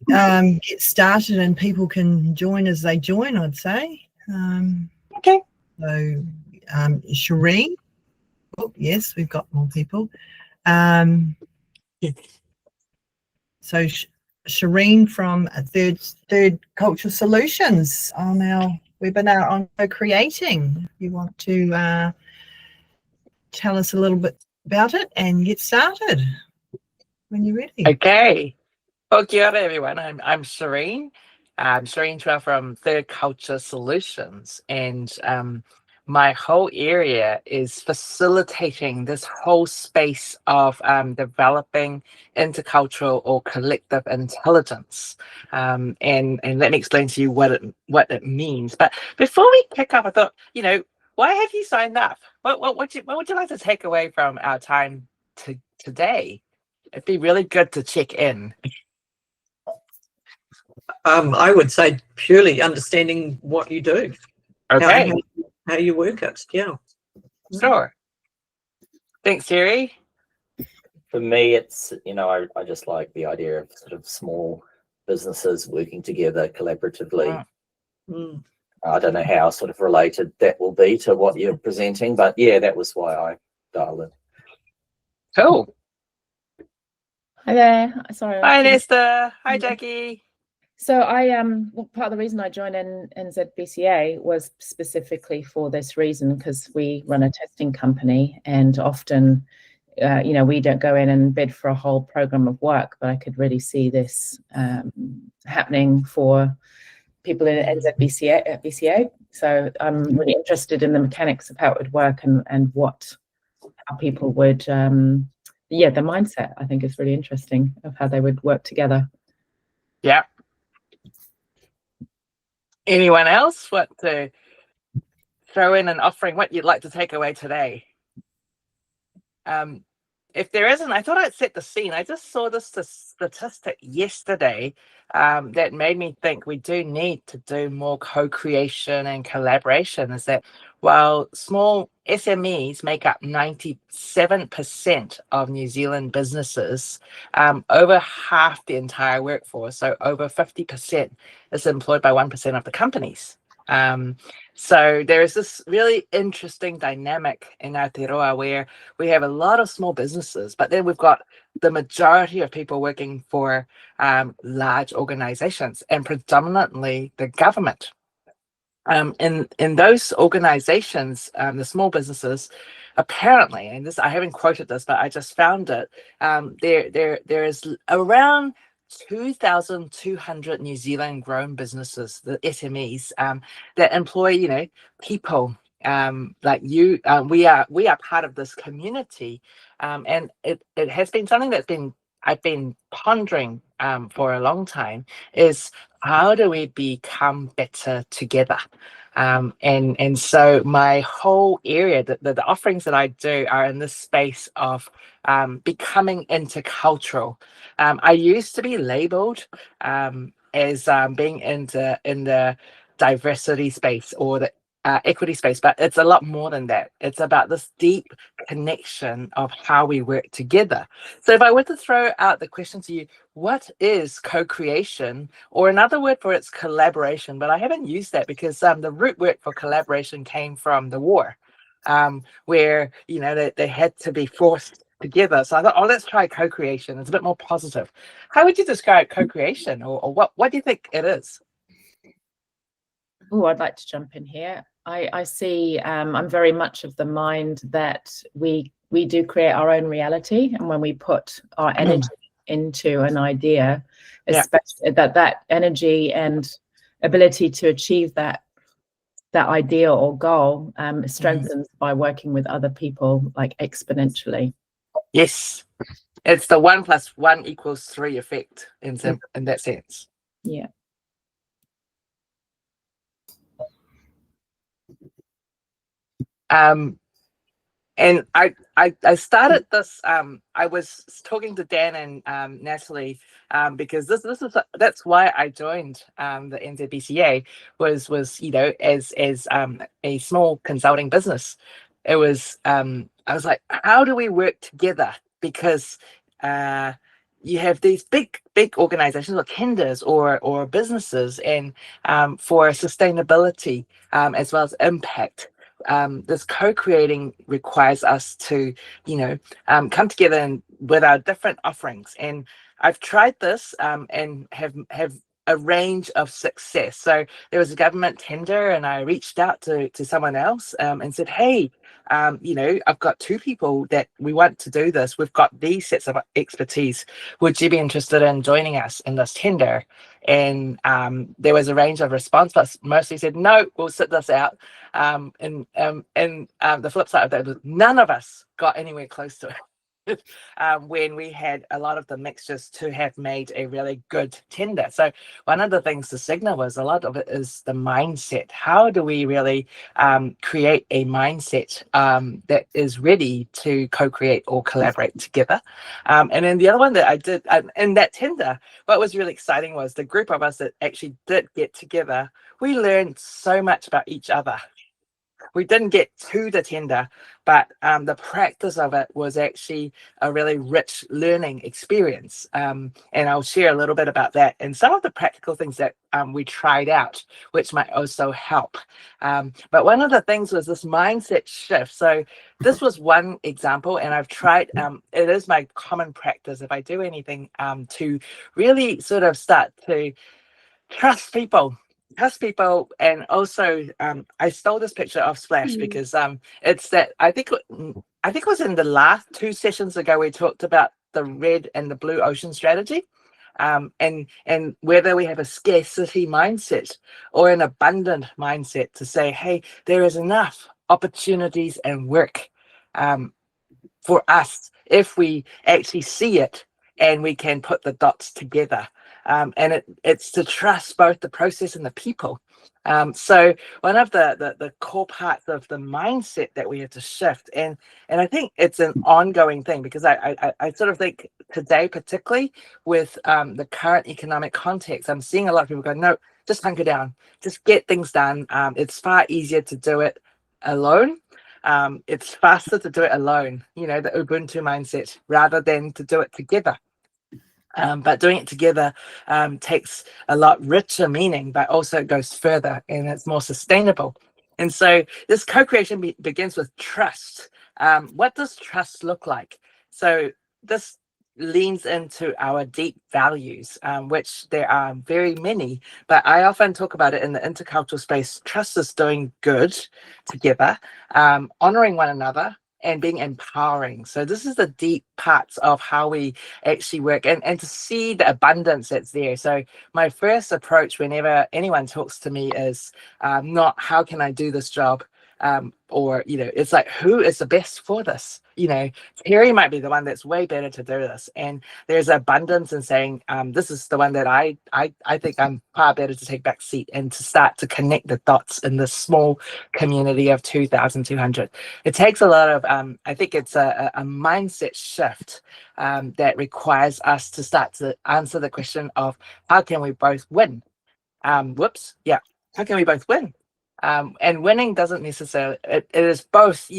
get started and people can join as they join, I'd say. Okay. So Shireen, oh, yes, we've got more people. So Shireen from Third Cultural Solutions on our webinar on co-creating. If you want to tell us a little bit about it and get started when you're ready. Okay. Well, kia ora, everyone. I'm Shireen. I'm Shireen Chua from Third Culture Solutions, and my whole area is facilitating this whole space of developing intercultural or collective intelligence. And let me explain to you what it means. But before we pick up, I thought, why have you signed up? What would you like to take away from our time today? It'd be really good to check in. I would say purely understanding what you do. Okay. How you work it. Yeah. Sure. Thanks, Terry. For me, it's, I just like the idea of sort of small businesses working together collaboratively. I don't know how sort of related that will be to what you're presenting, but yeah, that was why I dialed in. Cool. Hi there. Sorry. Hi, Nesta. Hi, Jackie. So part of the reason I joined NZBCA was specifically for this reason, because we run a testing company, and often, we don't go in and bid for a whole program of work, but I could really see this happening for people in NZBCA. So I'm really interested in the mechanics of how it would work and how people would, the mindset, I think, is really interesting of how they would work together. Yeah. Anyone else want to throw in an offering what you'd like to take away today? If there isn't, I thought I'd set the scene. I just saw this statistic yesterday that made me think we do need to do more co-creation and collaboration. Is that while small SMEs make up 97% of New Zealand businesses, over half the entire workforce, so over 50%, is employed by 1% of the companies. So there is this really interesting dynamic in Aotearoa where we have a lot of small businesses, but then we've got the majority of people working for large organizations, and predominantly the government. In those organizations, the small businesses, apparently, and this, I haven't quoted this, but I just found it, there is around 2,200 New Zealand grown businesses, the SMEs, that employ, people like you. We are part of this community, and it has been something I've been pondering for a long time, is how do we become better together? And so my whole area, the offerings that I do are in this space of becoming intercultural. I used to be labeled as being in the diversity space or the equity space, but it's a lot more than that. It's about this deep connection of how we work together. So if I were to throw out the question to you, what is co-creation? Or another word for it's collaboration, but I haven't used that because the root word for collaboration came from the war, where they had to be forced together. So I thought, let's try co-creation. It's a bit more positive. How would you describe co-creation, or what do you think it is? Oh, I'd like to jump in here. I see, I'm very much of the mind that we do create our own reality, and when we put our energy into an idea, especially that energy and ability to achieve that idea or goal strengthens by working with other people, like exponentially. Yes, it's the 1 + 1 = 3 effect in that sense. Yeah. And I started this. I was talking to Dan and Natalie because that's why I joined the NZBCA was as a small consulting business. It was I was like, how do we work together? Because you have these big organizations or tenders or businesses, and for sustainability as well as impact. This co-creating requires us to, come together with our different offerings. And I've tried this and have a range of success. So there was a government tender, and I reached out to someone else and said, hey, I've got 2 people that we want to do this. We've got these sets of expertise. Would you be interested in joining us in this tender? And there was a range of response, but mostly said, no, we'll sit this out. And the flip side of that was none of us got anywhere close to it. When we had a lot of the mixtures to have made a really good tender. So one of the things the signal was, a lot of it is the mindset. How do we really create a mindset that is ready to co-create or collaborate together? And then the other one that I did in that tender, what was really exciting was the group of us that actually did get together. We learned so much about each other. We didn't get to the tender, but the practice of it was actually a really rich learning experience. And I'll share a little bit about that and some of the practical things that we tried out, which might also help. But one of the things was this mindset shift. So this was one example, and I've tried, it is my common practice if I do anything to really sort of start to trust people. And also I stole this picture of Splash because it's that I think it was in the last 2 sessions ago we talked about the red and the blue ocean strategy, and whether we have a scarcity mindset or an abundant mindset to say, hey, there is enough opportunities and work for us if we actually see it and we can put the dots together. And it's to trust both the process and the people. So one of the core parts of the mindset that we have to shift, and I think it's an ongoing thing, because I sort of think today, particularly with the current economic context, I'm seeing a lot of people go, no, just hunker down, just get things done. It's far easier to do it alone. It's faster to do it alone, the Ubuntu mindset, rather than to do it together. But doing it together takes a lot richer meaning, but also goes further and it's more sustainable. And so this co-creation begins with trust. What does trust look like? So this leans into our deep values, which there are very many, but I often talk about it in the intercultural space. Trust is doing good together, honoring one another, and being empowering. So this is the deep parts of how we actually work, and to see the abundance that's there. So my first approach whenever anyone talks to me is not how can I do this job, or it's like, who is the best for this? Terry might be the one that's way better to do this, and there's abundance in saying this is the one that I think I'm far better to take back seat, and to start to connect the dots in this small community of 2,200. It takes a lot of I think it's a mindset shift that requires us to start to answer the question of how can we both win. How can we both win? And winning doesn't necessarily, it is both,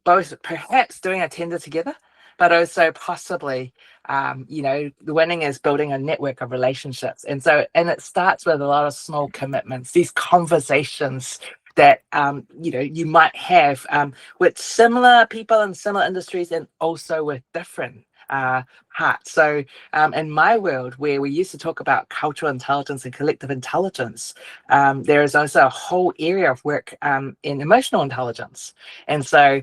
both perhaps doing a tender together, but also possibly, the winning is building a network of relationships. And it starts with a lot of small commitments, these conversations that, you might have with similar people in similar industries, and also with different parts. So in my world, where we used to talk about cultural intelligence and collective intelligence, there is also a whole area of work in emotional intelligence. And so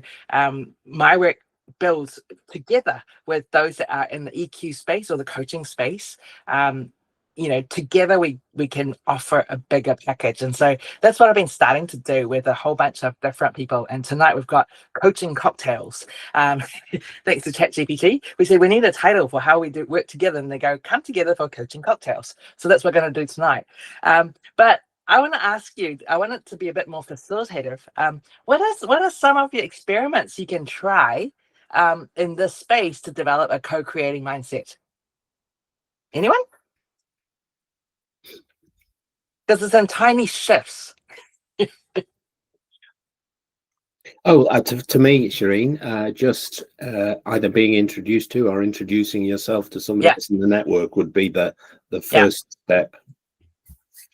my work builds together with those that are in the EQ space or the coaching space. Together we can offer a bigger package. And so that's what I've been starting to do with a whole bunch of different people. And tonight we've got coaching cocktails. Thanks to ChatGPT, we said we need a title for how we do work together, and they go, come together for coaching cocktails. So that's what we're going to do tonight. But I want to ask you, I want it to be a bit more facilitative. What are some of your experiments you can try in this space to develop a co-creating mindset? Anyone? Because it's in tiny shifts. Oh, to me, Shireen, just either being introduced to or introducing yourself to somebody else in the network would be the first step.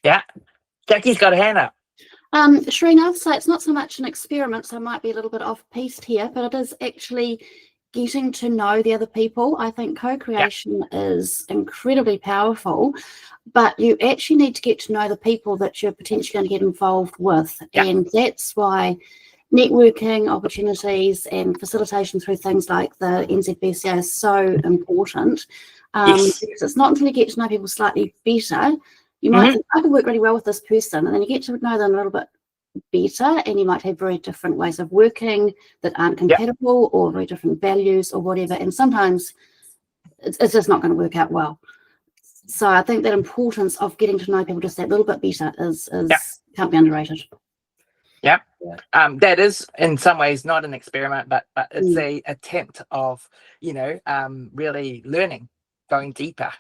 Yeah. Jackie's got a hand up. Shireen, I'd say it's not so much an experiment, so I might be a little bit off-piste here, but it is actually getting to know the other people. I think co-creation is incredibly powerful, but you actually need to get to know the people that you're potentially going to get involved with. And that's why networking opportunities and facilitation through things like the NZBCA is so important. Because it's not until you get to know people slightly better, you might think, I could work really well with this person, and then you get to know them a little bit better, and you might have very different ways of working that aren't compatible or very different values or whatever, and sometimes it's just not going to work out well. So I think that importance of getting to know people just that little bit better is can't be underrated. That is in some ways not an experiment, but it's a attempt of, you know, really learning, going deeper.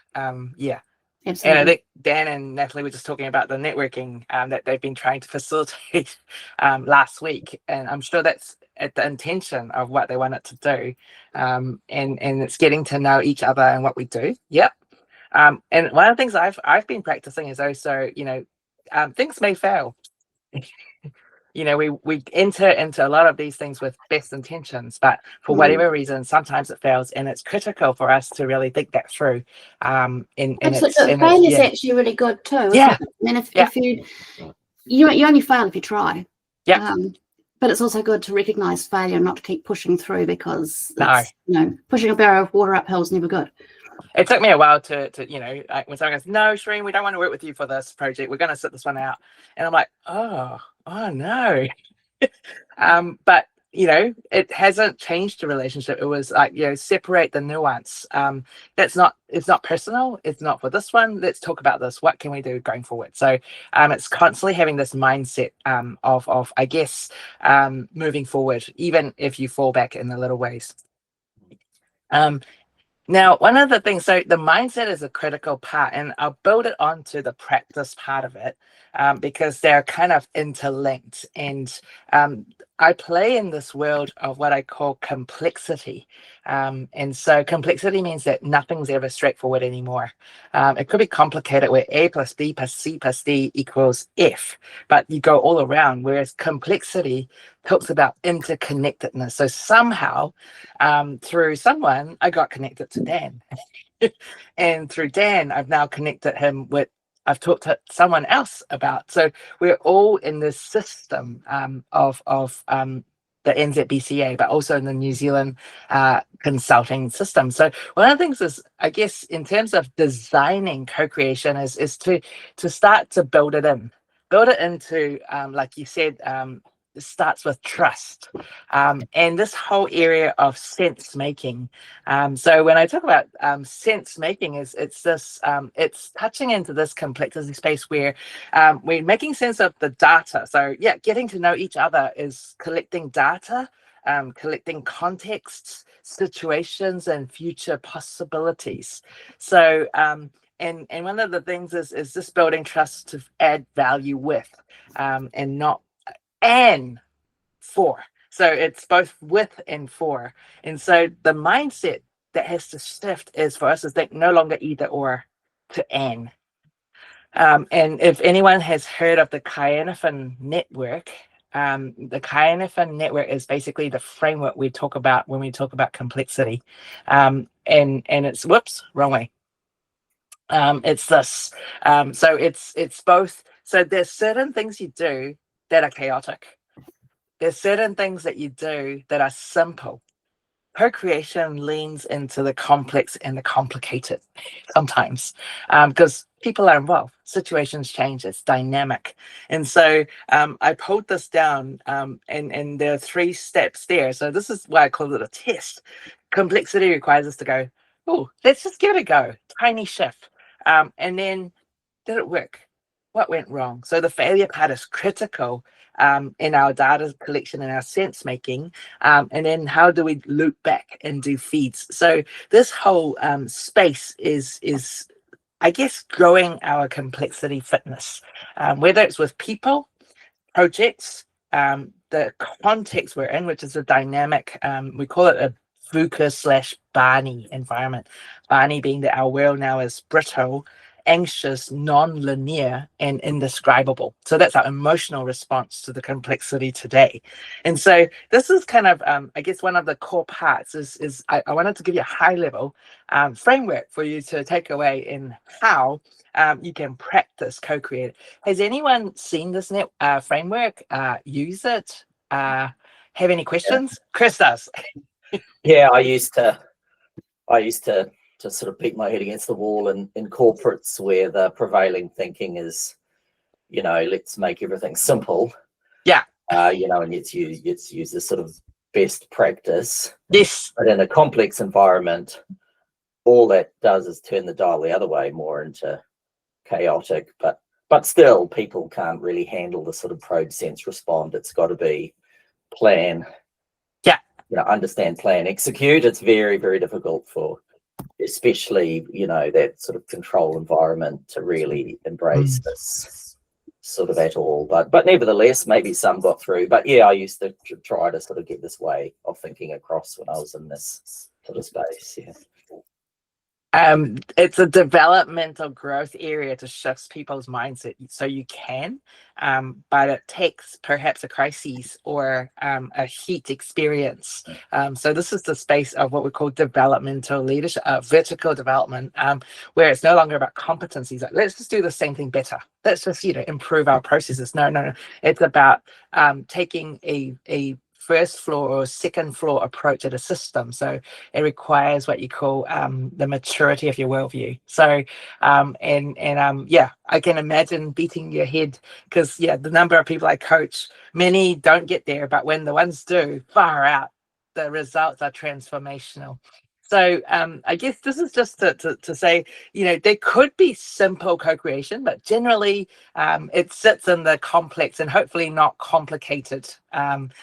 Absolutely. And I think Dan and Natalie were just talking about the networking that they've been trying to facilitate last week, and I'm sure that's at the intention of what they want it to do, and it's getting to know each other and what we do. And one of the things I've been practicing is also, you know, things may fail. You know, we enter into a lot of these things with best intentions, but for whatever reason, sometimes it fails, and it's critical for us to really think that through. Failure is actually really good too. Yeah. And if you only fail if you try. But it's also good to recognise failure and not to keep pushing through, because you know, pushing a barrel of water uphill is never good. It took me a while to you know, like when someone goes, no, Shireen, we don't want to work with you for this project, we're going to sit this one out, and I'm like, oh no. But you know, it hasn't changed the relationship. It was like, you know, separate the nuance. It's not personal, it's not for this one, let's talk about this, what can we do going forward? So it's constantly having this mindset of I guess moving forward, even if you fall back in the little ways. Now, one of the things, so the mindset is a critical part, and I'll build it onto the practice part of it, because they're kind of interlinked. And I play in this world of what I call complexity. And so complexity means that nothing's ever straightforward anymore. It could be complicated where A plus B plus C plus D equals F, but you go all around, whereas complexity talks about interconnectedness. So somehow, through someone, I got connected to Dan. And through Dan, I've now connected him with, I've talked to someone else about. So we're all in this system of the NZBCA, but also in the New Zealand consulting system. So one of the things is, I guess, in terms of designing co-creation is to start to build it into, like you said, it starts with trust, and this whole area of sense making. So when I talk about sense making, it's touching into this complexity space where we're making sense of the data. So yeah, getting to know each other is collecting data, collecting contexts, situations, and future possibilities. So and one of the things is just building trust to add value with, and not and for. So it's both with and for. And so the mindset that has to shift is for us is think no longer either or to and. And if anyone has heard of the Kaianifan network, the Kaianifan network is basically the framework we talk about when we talk about complexity. And it's wrong way. It's this. So it's both. So there's certain things you do that are chaotic. There's certain things that you do that are simple. Co-creation leans into the complex and the complicated sometimes, because people are involved, situations change, it's dynamic. And so I pulled this down, and there are 3 steps there. So this is why I call it a test. Complexity requires us to go, oh, let's just give it a go, tiny shift. And then, did it work? What went wrong? So the failure part is critical in our data collection and our sense making. And then how do we loop back and do feeds? So this whole space is, I guess, growing our complexity fitness, whether it's with people, projects, the context we're in, which is a dynamic, we call it a VUCA/Barney environment. Barney being that our world now is brittle, anxious, non-linear, and indescribable. So that's our emotional response to the complexity today. And so this is kind of, I guess, one of the core parts is I wanted to give you a high level framework for you to take away in how you can practice co-create. Has anyone seen this framework, use it, have any questions? Chris does. Yeah, I used to sort of beat my head against the wall in corporates where the prevailing thinking is, let's make everything simple. Yeah. And it's used as sort of best practice. Yes. But in a complex environment, all that does is turn the dial the other way, more into chaotic. But still, people can't really handle the sort of probe, sense, respond. It's got to be plan. Yeah. Understand, plan, execute. It's very, very difficult for, especially, that sort of control environment to really embrace this sort of at all. But nevertheless, maybe some got through. But yeah, I used to try to sort of get this way of thinking across when I was in this sort of space. Yeah. It's a developmental growth area to shift people's mindset so you can, but it takes perhaps a crisis or a heat experience. So this is the space of what we call developmental leadership, vertical development, where it's no longer about competencies. Like, let's just do the same thing better. Let's just, improve our processes. No. It's about taking a first floor or second floor approach at a system. So it requires what you call the maturity of your worldview. So I can imagine beating your head because the number of people I coach, many don't get there, but when the ones do, far out, the results are transformational. So I guess this is just to say, there could be simple co-creation, but generally it sits in the complex and hopefully not complicated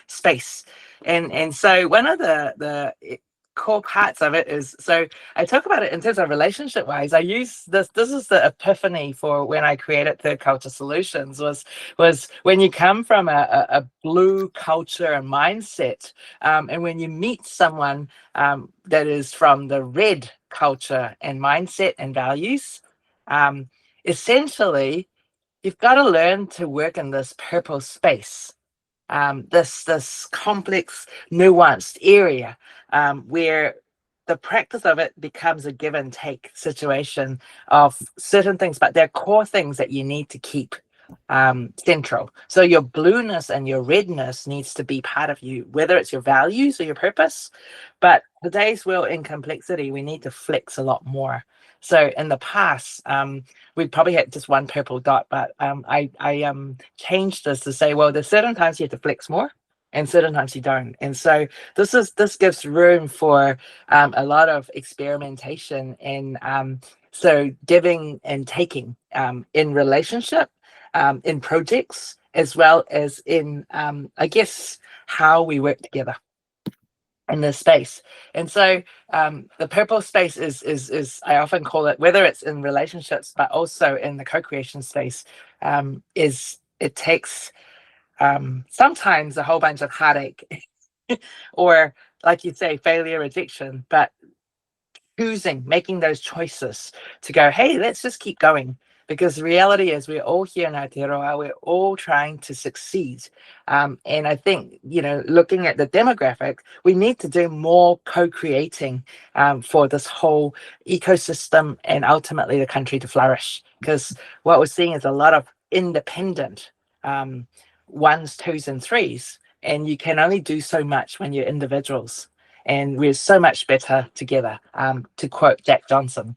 space. And so one of the core parts of it is, so I talk about it in terms of relationship wise. I use this is the epiphany for when I created Third Culture Solutions was when you come from a blue culture and mindset, and when you meet someone that is from the red culture and mindset and values, essentially you've got to learn to work in this purple space, this complex, nuanced area where the practice of it becomes a give and take situation of certain things, but they're core things that you need to keep central. So your blueness and your redness needs to be part of you, whether it's your values or your purpose. But today's world in complexity, we need to flex a lot more. So in the past, we probably had just one purple dot, but I changed this to say, well, there's certain times you have to flex more and certain times you don't. And so this gives room for a lot of experimentation and so giving and taking in relationship, in projects, as well as in, I guess, how we work together in this space. And so the purple space is I often call it, whether it's in relationships but also in the co-creation space, is it takes sometimes a whole bunch of heartache or, like you say, failure, rejection, but making those choices to go, hey, let's just keep going. Because the reality is we're all here in Aotearoa, we're all trying to succeed. And I think, looking at the demographic, we need to do more co-creating for this whole ecosystem and ultimately the country to flourish. Because what we're seeing is a lot of independent ones, twos and threes, and you can only do so much when you're individuals. And we're so much better together, to quote Jack Johnson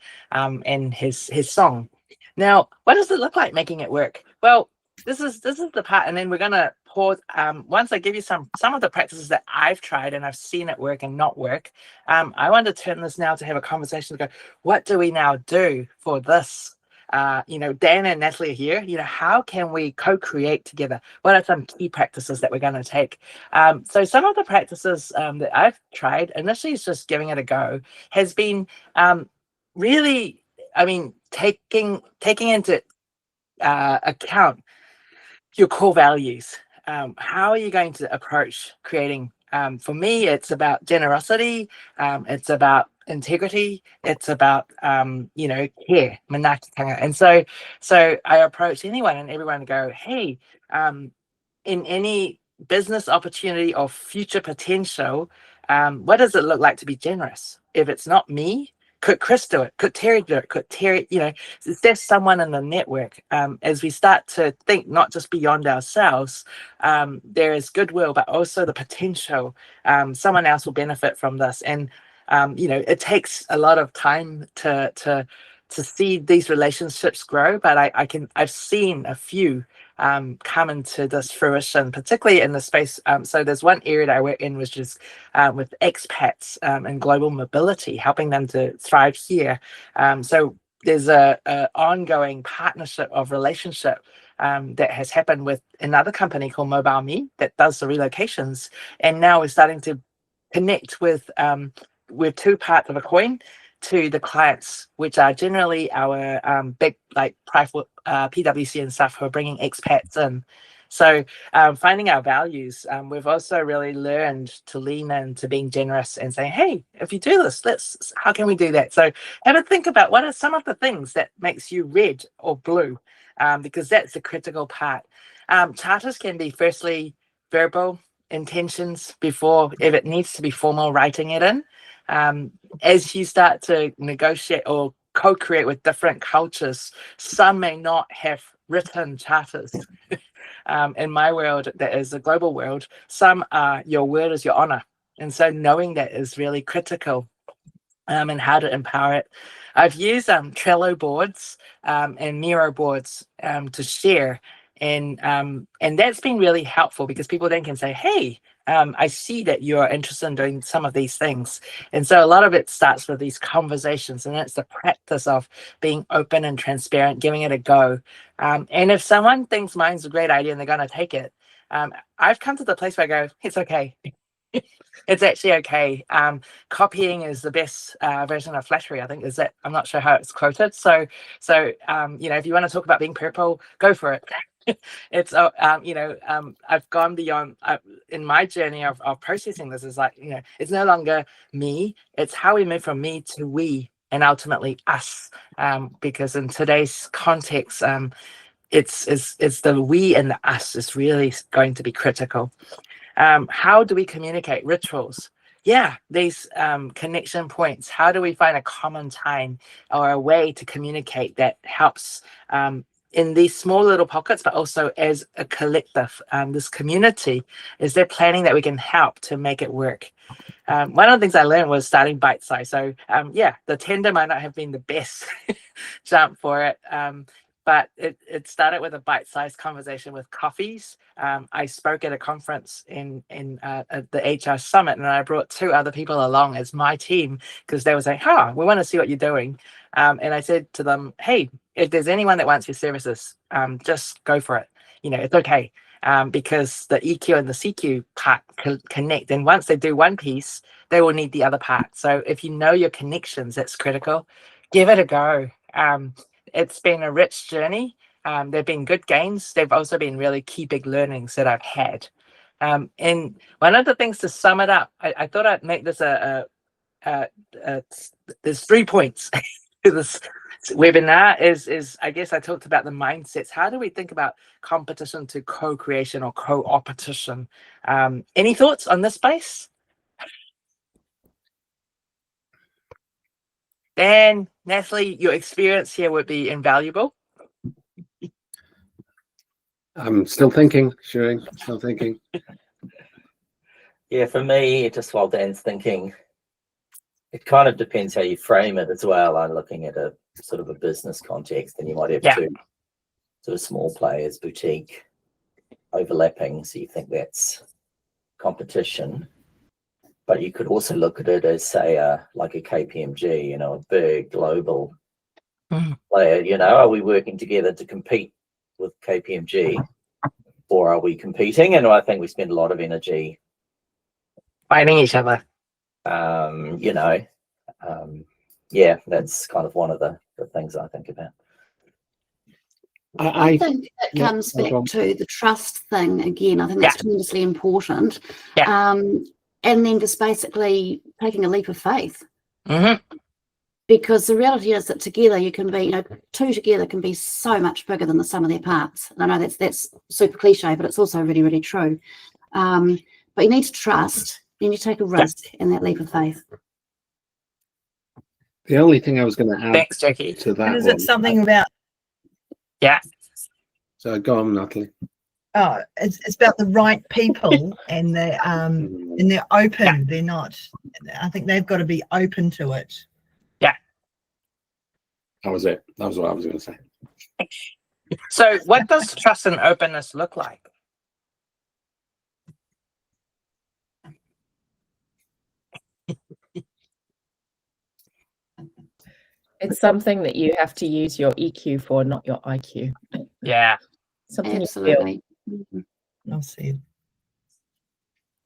in his song. Now, what does it look like making it work? Well, this is the part, and then we're going to pause. Once I give you some of the practices that I've tried and I've seen it work and not work, I want to turn this now to have a conversation to go, what do we now do for this? Dan and Natalie are here. How can we co-create together? What are some key practices that we're going to take? So some of the practices that I've tried, initially is just giving it a go, has been really, taking into account your core values. how are you going to approach creating? For me, it's about generosity. It's about integrity. It's about care, manakitanga. And so I approach anyone and everyone to go, hey, in any business opportunity or future potential, what does it look like to be generous? If it's not me, could Chris do it? Could Terry do it? Could Terry, is there someone in the network? As we start to think not just beyond ourselves, there is goodwill, but also the potential. Someone else will benefit from this. And, it takes a lot of time to see these relationships grow, but I've seen a few come into this fruition, particularly in the space. So there's one area that I work in, which is with expats and global mobility, helping them to thrive here. So there's a ongoing partnership of relationship that has happened with another company called Mobile Me that does the relocations, and now we're starting to connect with we're two parts of a coin to the clients, which are generally our big like private PwC and stuff who are bringing expats in. So finding our values, we've also really learned to lean into being generous and saying, hey, if you do this, how can we do that? So have a think about what are some of the things that makes you red or blue, because that's the critical part. Charters can be firstly verbal intentions before, if it needs to be formal, writing it in. As you start to negotiate or co-create with different cultures, some may not have written charters. In my world, that is a global world, some are your word is your honor. And so knowing that is really critical, and how to empower it. I've used Trello boards and Miro boards to share. And that's been really helpful because people then can say, hey, I see that you're interested in doing some of these things. And so a lot of it starts with these conversations, and it's the practice of being open and transparent, giving it a go. And if someone thinks mine's a great idea and they're going to take it, I've come to the place where I go, it's okay. It's actually okay. Copying is the best version of flattery, I think. Is that I'm not sure how it's quoted. So if you want to talk about being purple, go for it. It's I've gone beyond in my journey of processing this. Is like, it's no longer me. It's how we move from me to we and ultimately us. Because in today's context, it's the we and the us is really going to be critical. How do we communicate? Rituals? Yeah, these connection points. How do we find a common time or a way to communicate that helps in these small little pockets, but also as a collective? This community, is there planning that we can help to make it work? One of the things I learned was starting bite size. So the tender might not have been the best jump for it. But it started with a bite-sized conversation with coffees. I spoke at a conference at the HR Summit, and I brought 2 other people along as my team because they were saying, we want to see what you're doing. And I said to them, hey, if there's anyone that wants your services, just go for it. It's okay. Because the EQ and the CQ part connect. And once they do one piece, they will need the other part. So if you know your connections, that's critical. Give it a go. It's been a rich journey. There've been good gains. There've also been really key big learnings that I've had. And one of the things to sum it up, I thought I'd make this there's 3 points to this webinar is I guess I talked about the mindsets. How do we think about competition to co-creation or co-opetition? Any thoughts on this space? Dan, Natalie, your experience here would be invaluable. I'm still thinking, Shireen, still thinking. Yeah, for me, just while Dan's thinking, it kind of depends how you frame it as well. I'm looking at a sort of a business context, and you might have 2 sort of small players, boutique, overlapping. So you think that's competition. But you could also look at it as, say, like a KPMG, a big global player. Are we working together to compete with KPMG, or are we competing? And I think we spend a lot of energy fighting each other. That's kind of one of the things I think about. I think it comes back to the trust thing again. I think that's tremendously important. And then just basically taking a leap of faith. Because the reality is that together you can be, two together can be so much bigger than the sum of their parts. And I know that's super cliche, but it's also really, really true. But you need to trust, then you take a risk in that leap of faith. The only thing I was going to add Thanks, Jackie. to that Is it something about? Yeah. So go on, Natalie. Oh, it's about the right people, and they're open. They're not. I think they've got to be open to it. Yeah. That was it. That was what I was going to say. So, what does trust and openness look like? It's something that you have to use your EQ for, not your IQ. Yeah. Something Absolutely. I'll see.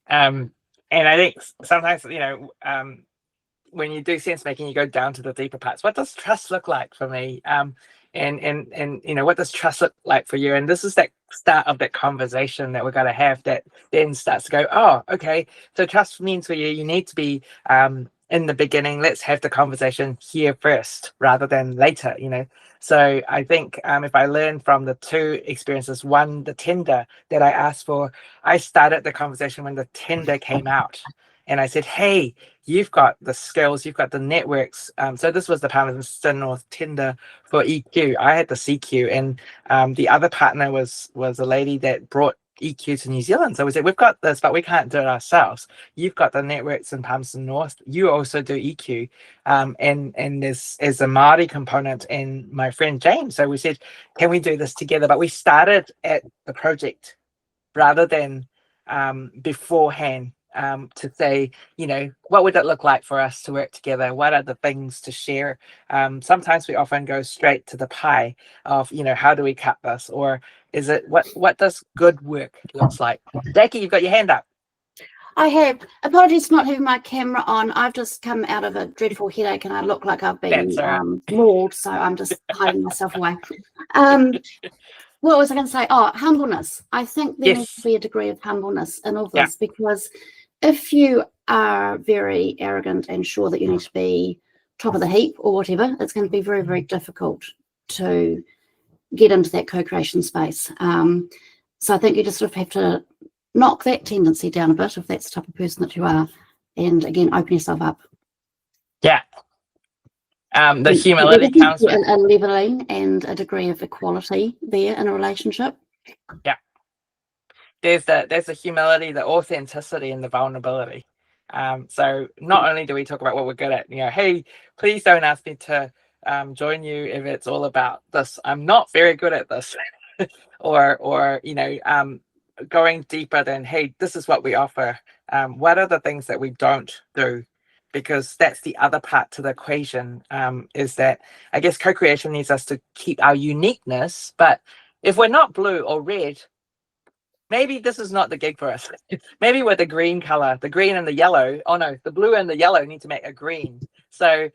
And I think sometimes, when you do sense making, you go down to the deeper parts. What does trust look like for me? And what does trust look like for you? And this is that start of that conversation that we're going to have that then starts to go, oh, okay. So trust means for you need to be in the beginning. Let's have the conversation here first rather than later, So I think if I learn from the two experiences, one, the tender that I asked for, I started the conversation when the tender came out. And I said, hey, you've got the skills, you've got the networks. So this was the Palmerston North tender for EQ. I had the CQ, and the other partner was a lady that brought EQ to New Zealand. So we said, we've got this, but we can't do it ourselves. You've got the networks in Palmerston North. You also do EQ. And there's a Māori component in my friend James. So we said, can we do this together? But we started at the project rather than beforehand. To say, what would it look like for us to work together? What are the things to share? Sometimes we often go straight to the pie of, how do we cut this? Or is it, what does good work looks like? Jackie, you've got your hand up. I have. Apologies for not having my camera on. I've just come out of a dreadful headache and I look like I've been mauled, so I'm just hiding myself away. What was I going to say? Oh, humbleness. I think there needs to be a degree of humbleness in all this, because if you are very arrogant and sure that you need to be top of the heap or whatever, it's going to be very, very difficult to get into that co-creation space. So I think you just sort of have to knock that tendency down a bit if that's the type of person that you are, and again, open yourself up. Yeah. The humility comes with a leveling and a degree of equality there in a relationship. Yeah. There's the humility, the authenticity, and the vulnerability. So not only do we talk about what we're good at, hey, please don't ask me to join you if it's all about this. I'm not very good at this. or going deeper than, hey, this is what we offer. What are the things that we don't do? Because that's the other part to the equation, is that I guess co-creation needs us to keep our uniqueness. But if we're not blue or red, maybe this is not the gig for us. Maybe with the green color, the green and the yellow. Oh no, the blue and the yellow need to make a green. So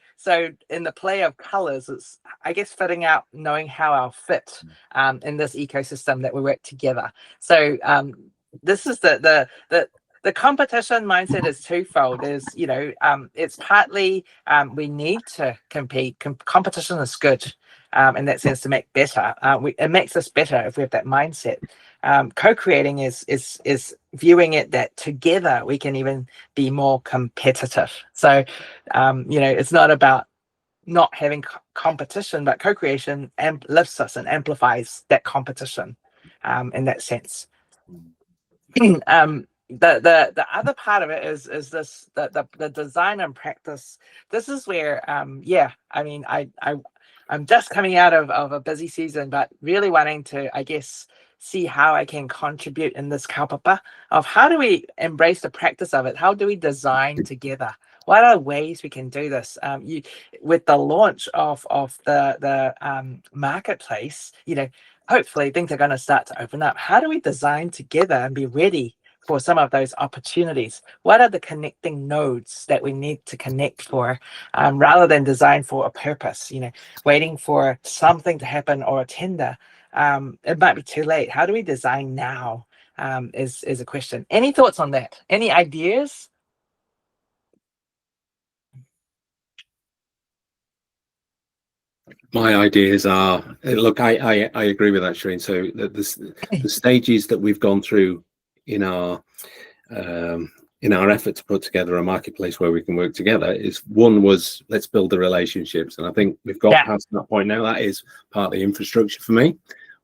in the play of colors, it's, I guess, fitting out, knowing how I'll fit in this ecosystem that we work together. So this is the competition mindset is twofold. Is it's partly we need to compete. Competition is good in that sense to make better. It makes us better if we have that mindset. Co-creating is viewing it that together we can even be more competitive. So it's not about not having competition, but co-creation lifts us and amplifies that competition in that sense. The other part of it is this the design and practice. This is where I'm just coming out of a busy season, but really wanting to, I guess, see how I can contribute in this kaupapa of how do we embrace the practice of it? How do we design together? What are ways we can do this? With the launch of the marketplace, hopefully things are going to start to open up. How do we design together and be ready for some of those opportunities? What are the connecting nodes that we need to connect for, rather than design for a purpose, waiting for something to happen or a tender? it might be too late. How do we design now? Is a question. Any thoughts on that? Any ideas? My ideas are, look, I agree with that, Shireen. So the stages that we've gone through in our effort to put together a marketplace where we can work together is, one was, let's build the relationships, and I think we've got past that point now. That is part of the infrastructure for me,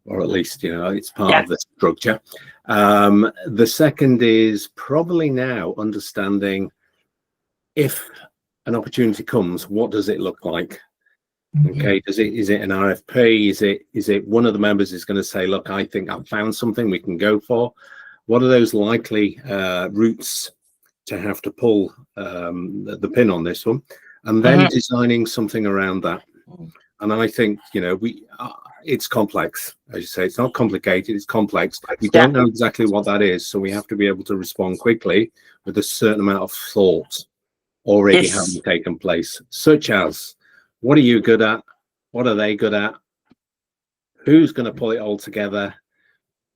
or at least, you know, it's part of the structure. The second is probably now understanding, if an opportunity comes, what does it look like? Okay, is it an RFP? Is it one of the members is going to say, look, I think I've found something we can go for? What are those likely routes to have to pull the pin on this one? And then designing something around that. And I think, you know, it's complex, as you say. It's not complicated, it's complex. We don't know exactly what that is, so we have to be able to respond quickly with a certain amount of thought already having taken place, such as, what are you good at? What are they good at? Who's going to pull it all together?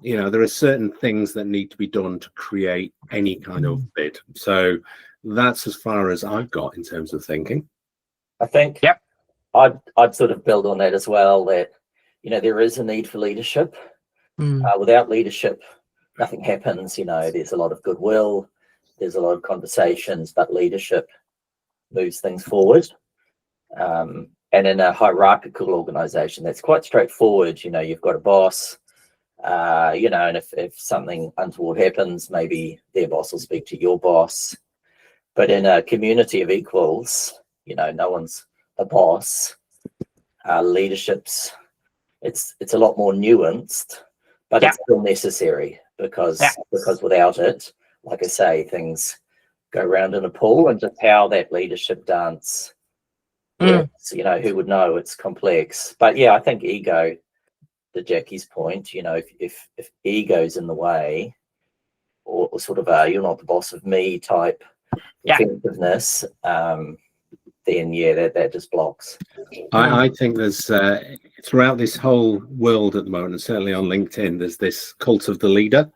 You know, there are certain things that need to be done to create any kind of bid. So that's as far as I've got in terms of thinking. I think I'd sort of build on that as well, that, you know, there is a need for leadership. Without leadership, nothing happens. You know, there's a lot of goodwill, there's a lot of conversations, but leadership moves things forward. And in a hierarchical organization, that's quite straightforward. You know, you've got a boss, you know, and if something untoward happens, maybe their boss will speak to your boss. But in a community of equals, you know, no one's a boss. Leadership's, it's a lot more nuanced, but it's still necessary, because without it, like I say, things go around in a pool, and just how that leadership dance works, you know, who would know? It's complex. But yeah, I think ego, to Jackie's point, you know, if ego's in the way, or sort of a you're not the boss of me type effectiveness, then that just blocks. I think there's throughout this whole world at the moment, and certainly on LinkedIn, there's this cult of the leader.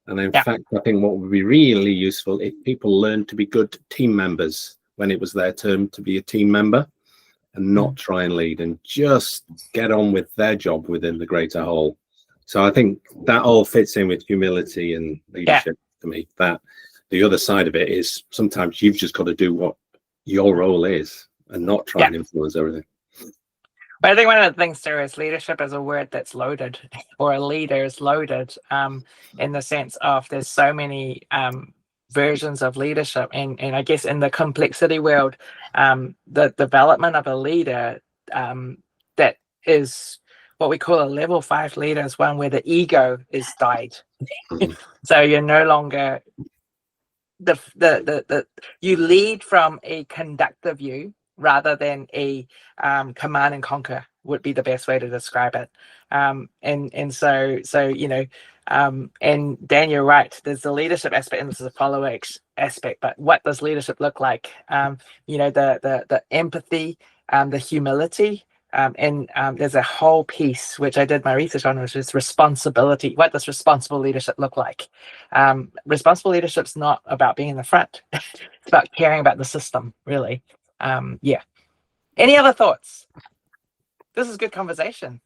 And in fact, I think what would be really useful if people learn to be good team members when it was their turn to be a team member, and not try and lead, and just get on with their job within the greater whole. So I think that all fits in with humility and leadership to me. That the other side of it is, sometimes you've just got to do what your role is and not try and influence everything. But I think one of the things too is leadership is a word that's loaded, or a leader is loaded, in the sense of there's so many versions of leadership, and I guess in the complexity world, the development of a leader that is what we call a level 5 leader is one where the ego is died. So you're no longer you lead from a conductor view rather than a command and conquer, would be the best way to describe it. And so you know, and Dan, you're right, there's the leadership aspect and there's the follower aspect, but what does leadership look like? You know, the empathy, the humility, and there's a whole piece which I did my research on, which is responsibility. What does responsible leadership look like? Responsible leadership's not about being in the front. It's about caring about the system, really. Any other thoughts? This is good conversation.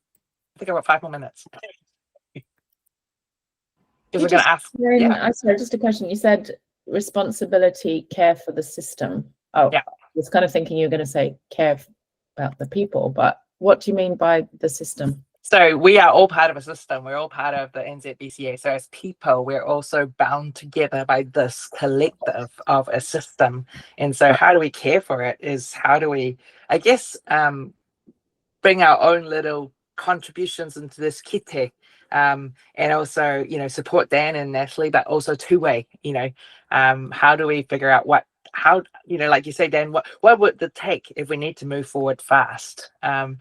I think I've got 5 more minutes. Because we're going to ask. Sorry, just a question. You said responsibility, care for the system. Oh, I was kind of thinking you were going to say care about the people, but what do you mean by the system? So we are all part of a system. We're all part of the NZBCA. So as people, we're also bound together by this collective of a system. And so how do we care for it is how do we, I guess, bring our own little contributions into this kite, and also, you know, support Dan and Natalie, but also two-way, you know, how do we figure out how, you know, like you say, Dan, what would it take if we need to move forward fast? And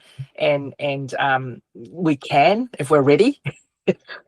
we can, if we're ready,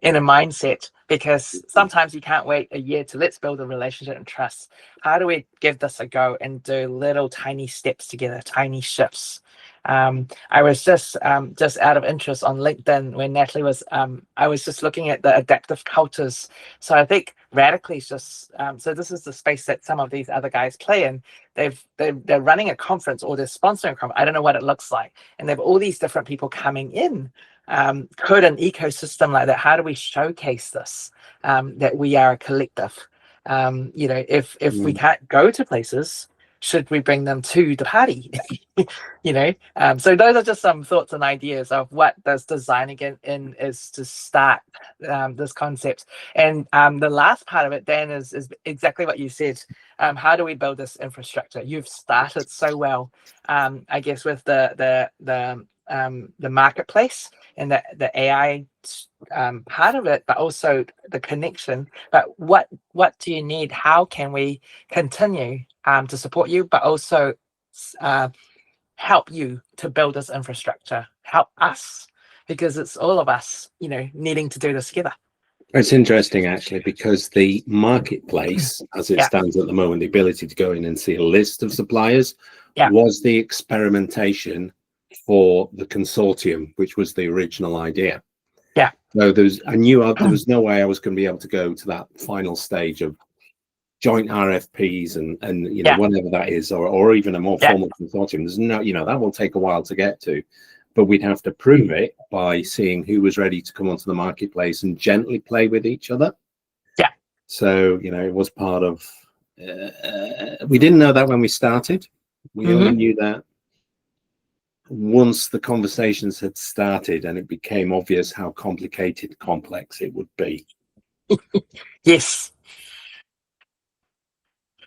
in a mindset, because sometimes you can't wait a year to let's build a relationship and trust. How do we give this a go and do little tiny steps together, tiny shifts? I was just out of interest on LinkedIn when Natalie was, I was just looking at the adaptive cultures. So I think Radically is just, so this is the space that some of these other guys play in. They're running a conference, or they're sponsoring a conference. I don't know what it looks like. And they have all these different people coming in. Could an ecosystem like that, how do we showcase this, that we are a collective? If we can't go to places, should we bring them to the party? So those are just some thoughts and ideas of what does design again in is to start this concept. And the last part of it, Dan, is exactly what you said. How do we build this infrastructure? You've started so well, I guess, with the marketplace and the AI part of it, but also the connection. But what do you need? How can we continue to support you, but also help you to build this infrastructure? Help us, because it's all of us, needing to do this together. It's interesting, actually, because the marketplace, as it stands at the moment, the ability to go in and see a list of suppliers, was the experimentation for the consortium, which was the original idea. So I knew there was no way I was going to be able to go to that final stage of joint RFPs and whatever that is, or even a more formal consortium. There's no, that will take a while to get to, but we'd have to prove it by seeing who was ready to come onto the marketplace and gently play with each other. So it was part of. We didn't know that when we started. We only knew that once the conversations had started and it became obvious how complex it would be. Yes.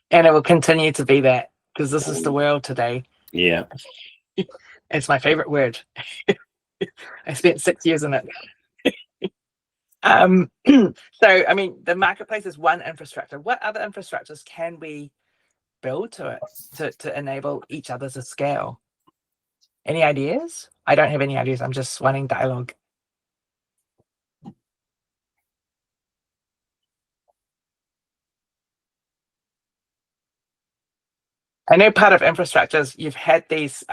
And it will continue to be that, because this is the world today. Yeah. It's my favorite word. I spent 6 years in it. So, I mean, the marketplace is one infrastructure. What other infrastructures can we build to it to enable each other to scale? Any ideas? I don't have any ideas. I'm just wanting dialogue. I know part of infrastructures, you've had these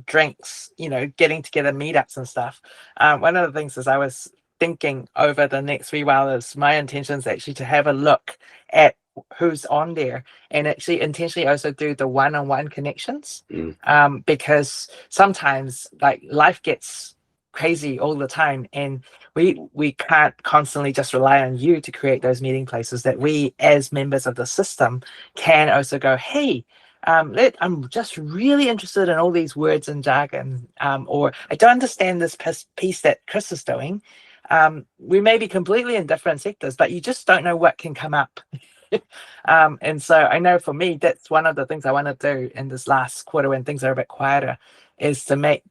drinks, getting together meetups and stuff. One of the things is I was thinking over the next few hours, my intention is actually to have a look at who's on there and actually intentionally also do the one-on-one connections, because sometimes life gets crazy all the time, and we can't constantly just rely on you to create those meeting places. That we as members of the system can also go, hey, I'm just really interested in all these words and jargon, or I don't understand this piece that Chris is doing. We may be completely in different sectors, but you just don't know what can come up. And so I know for me, that's one of the things I want to do in this last quarter when things are a bit quieter, is to make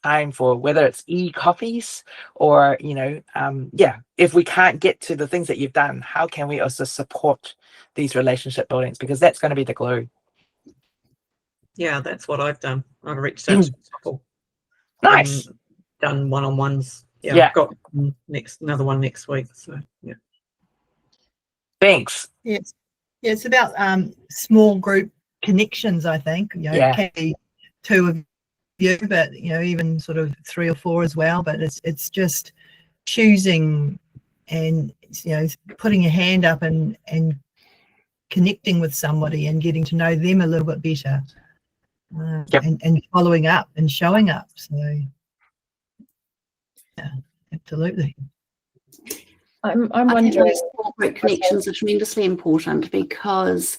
time for whether it's e-coffees or, if we can't get to the things that you've done, how can we also support these relationship buildings? Because that's going to be the glue. Yeah, that's what I've done. I've reached out to a couple. Nice. Done one-on-ones. Yeah. I've got another one next week. So yeah. Thanks. Yes. Yeah, it's about small group connections, I think. It can be 2 of you, but even sort of 3 or 4 as well. But it's just choosing and putting your hand up and connecting with somebody and getting to know them a little bit better. And following up and showing up. So yeah, absolutely. I'm I think wondering. those small group connections are tremendously important, because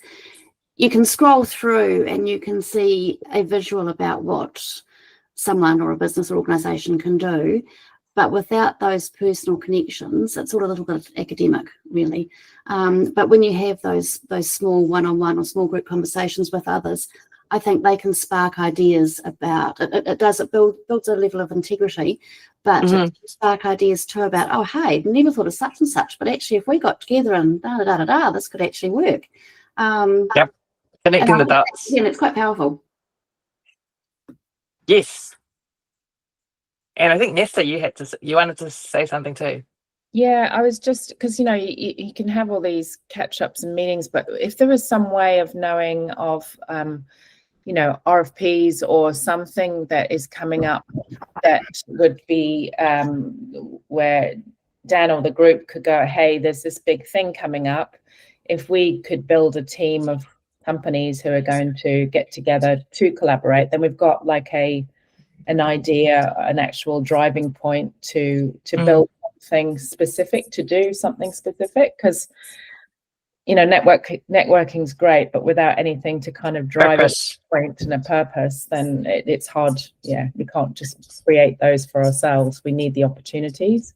you can scroll through and you can see a visual about what someone or a business or organisation can do, but without those personal connections, it's all a little bit academic, really. But when you have those small one-on-one or small group conversations with others, I think they can spark ideas about it. Builds a level of integrity, but it can spark ideas too about, oh, hey, never thought of such and such, but actually if we got together and this could actually work. Connecting the dots. Yeah, it's quite powerful. Yes. And I think Nesta, you wanted to say something too. Yeah, I was just, because you can have all these catch-ups and meetings, but if there was some way of knowing of you know, RFPs or something that is coming up that would be where Dan or the group could go, hey, there's this big thing coming up. If we could build a team of companies who are going to get together to collaborate, then we've got like an idea, an actual driving point to build something specific, to do something specific. Because, you know, networking's great, but without anything to kind of drive a point and a purpose, then it's hard. Yeah, we can't just create those for ourselves. We need the opportunities.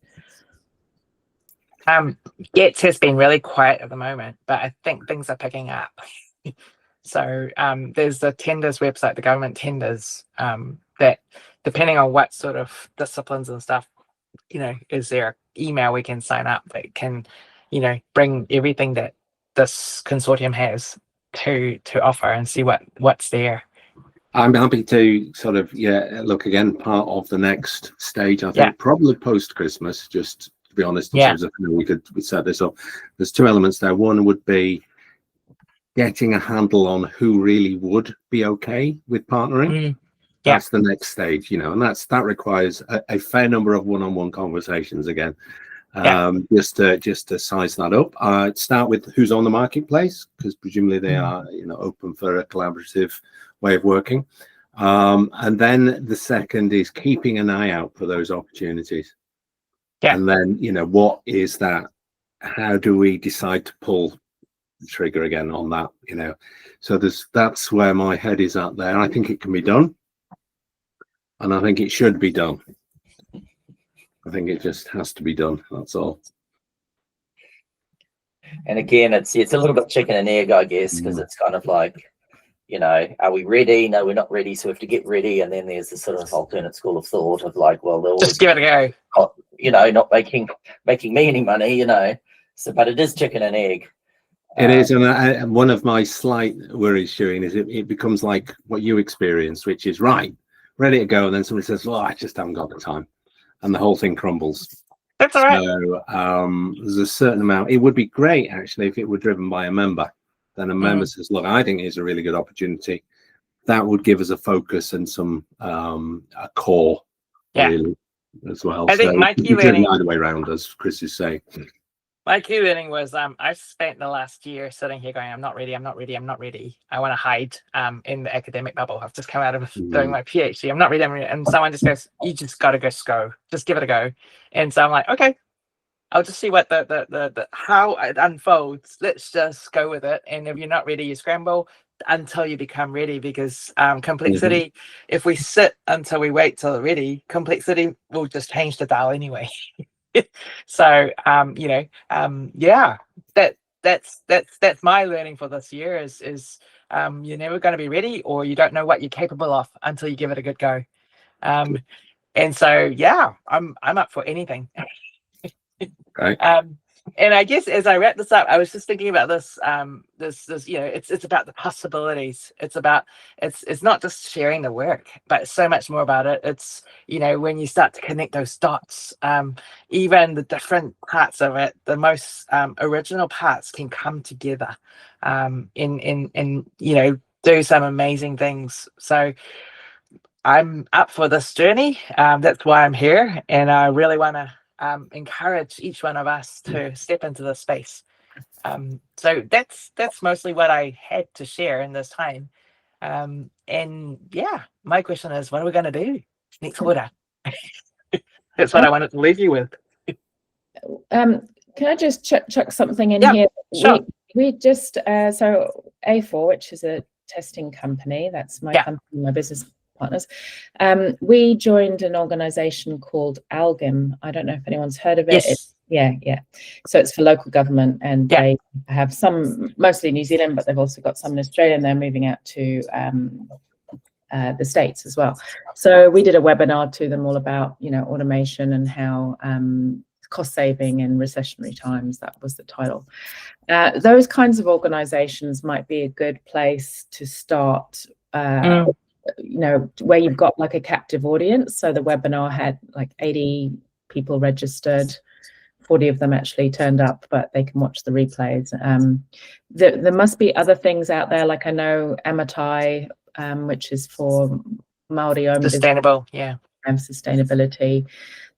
Gets has been really quiet at the moment, but I think things are picking up. So there's the tenders website, the government tenders, that depending on what sort of disciplines and stuff, you know, is there an email we can sign up that can, you know, bring everything that this consortium has to offer and see what's there. I'm happy to sort of, look again, part of the next stage, I think, probably post-Christmas, just to be honest, in terms of, you know, we set this up. There's two elements there. One would be getting a handle on who really would be okay with partnering. That's the next stage, you know, and that requires a fair number of one-on-one conversations again. Just to size that up. I'd start with who's on the marketplace, because presumably they are, you know, open for a collaborative way of working. And then the second is keeping an eye out for those opportunities. And then, you know, what is that? How do we decide to pull the trigger again on that? You know, so that's where my head is at there. I think it can be done, and I think it should be done. I think it just has to be done. That's all. And again, it's a little bit chicken and egg, I guess, because it's kind of like, you know, are we ready? No, we're not ready, so we have to get ready. And then there's this sort of alternate school of thought of like, well, they'll just give it a go. You know, not making me any money, you know. So, but it is chicken and egg. It is, and one of my slight worries, Shireen, is it becomes like what you experienced, which is ready to go, and then somebody says, "Well, I just haven't got the time," and the whole thing crumbles. That's all right. So there's a certain amount. It would be great actually if it were driven by a member. Then a member says, "Look, I think it's a really good opportunity." That would give us a focus and some a core, really, as well. I think my key learning either way around, as Chris is saying. My key learning was I've spent the last year sitting here going, I'm not ready. I want to hide in the academic bubble. I've just come out of doing my PhD. I'm not ready. And someone just goes, you just got to go. Just give it a go. And so I'm like, okay, I'll just see what the how it unfolds. Let's just go with it. And if you're not ready, you scramble until you become ready, because complexity, if we sit until we wait till ready, complexity will just change the dial anyway. So that's my learning for this year is you're never going to be ready, or you don't know what you're capable of until you give it a good go. And so I'm up for anything. Right. And I guess as I wrap this up, I was just thinking about this. This you know, it's about the possibilities. It's not just sharing the work, but it's so much more about it. It's, you know, when you start to connect those dots, even the different parts of it, the most original parts can come together, in you know, do some amazing things. So I'm up for this journey. That's why I'm here, and I really want to encourage each one of us to step into the space. So that's mostly what I had to share in this time. And my question is, what are we going to do next quarter? That's what I wanted to leave you with. Can I just chuck something in here? Sure. We just so A4, which is a testing company, that's my company, my business partners. We joined an organization called Algim. I don't know if anyone's heard of it. Yes. So it's for local government, and they have some, mostly New Zealand, but they've also got some in Australia, and they're moving out to the States as well. So we did a webinar to them all about, you know, automation and how cost saving in recessionary times. That was the title. Those kinds of organizations might be a good place to start, you know, where you've got like a captive audience. So the webinar had like 80 people registered, 40 of them actually turned up, but they can watch the replays. There must be other things out there. Like I know Amatai which is for Māori owned Sustainable, yeah. and sustainability.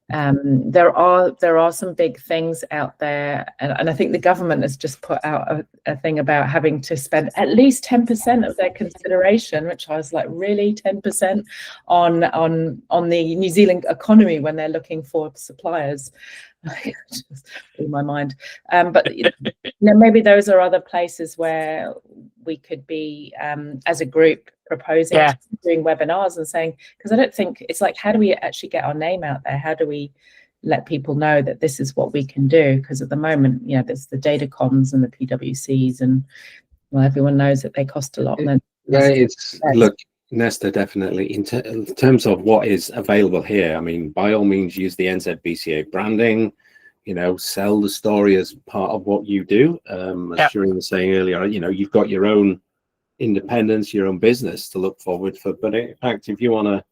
There are some big things out there, and I think the government has just put out a thing about having to spend at least 10% of their consideration, which I was like, really, 10% on the New Zealand economy when they're looking for suppliers. Just blew my mind. But maybe those are other places where we could be as a group proposing doing webinars and saying, because I don't think it's like, how do we actually get our name out there? How do we let people know that this is what we can do? Because at the moment, there's the Datacoms and the PwCs, and everyone knows that they cost a lot. And look, Nesta, definitely in terms of what is available here, I mean, by all means, use the NZBCA branding, sell the story as part of what you do. As Shireen was saying earlier, you've got your own independence, your own business to look forward for. But in fact, if you want to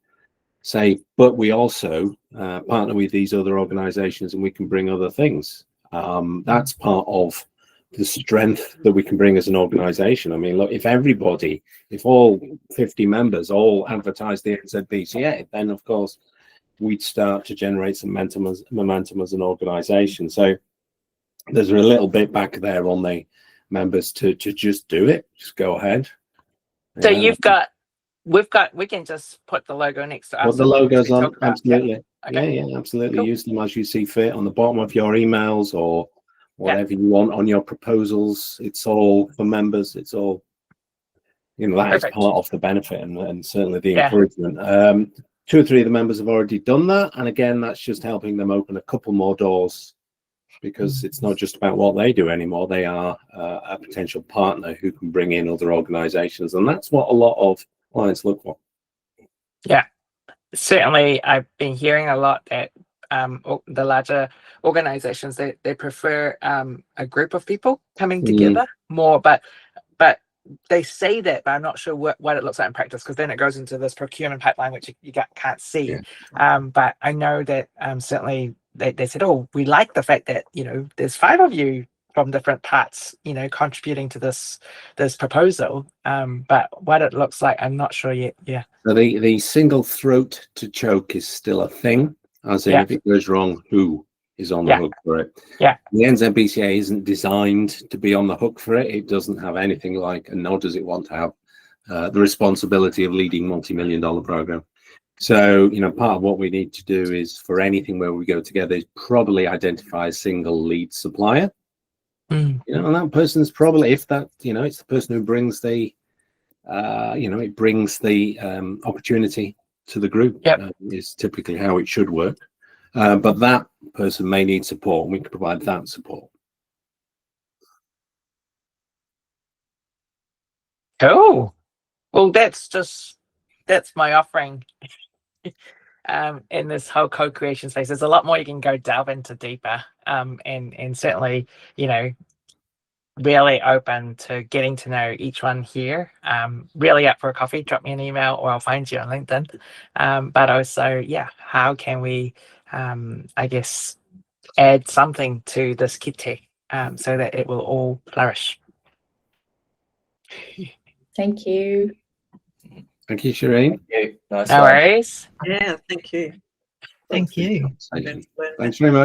say, but we also partner with these other organizations and we can bring other things, that's part of the strength that we can bring as an organization. I mean, look, if all 50 members all advertise the NZBCA, then of course we'd start to generate some momentum as an organization. So there's a little bit back there on the members to just do it, just go ahead. So we can just put the logo next to us. Put the logos on, absolutely. Okay. Yeah, absolutely. Cool. Use them as you see fit on the bottom of your emails or whatever you want on your proposals. It's all for members. It's all, that is part of the benefit and certainly the encouragement. 2 or 3 of the members have already done that. And again, that's just helping them open a couple more doors, because it's not just about what they do anymore. They are a potential partner who can bring in other organizations. And that's what a lot of clients look for. Yeah, certainly. I've been hearing a lot that the larger organizations, they prefer a group of people coming together more, but they say that, but I'm not sure what it looks like in practice, because then it goes into this procurement pipeline, which you can't see. But I know that certainly they said, oh, we like the fact that, there's 5 of you from different parts, contributing to this proposal. But what it looks like, I'm not sure yet. Yeah. So the single throat to choke is still a thing, as in if it goes wrong, who is on the hook for it? Yeah. The NZBCA isn't designed to be on the hook for it. It doesn't have anything like, and nor does it want to have the responsibility of leading multi-million-dollar program. So, part of what we need to do is, for anything where we go together, is probably identify a single lead supplier. And that person's probably, if that, it's the person who brings the, it brings the opportunity to the group. Is typically how it should work. But that person may need support, and we can provide that support. Cool. Well, that's my offering in this whole co-creation space. There's a lot more you can go delve into deeper, and certainly, really open to getting to know each one here. Really up for a coffee, drop me an email, or I'll find you on LinkedIn. But also, how can we, I guess, add something to this kite so that it will all flourish. Thank you. Thank you, Shireen. Nice no worries. Yeah, thank you. Thank you. Thanks very much.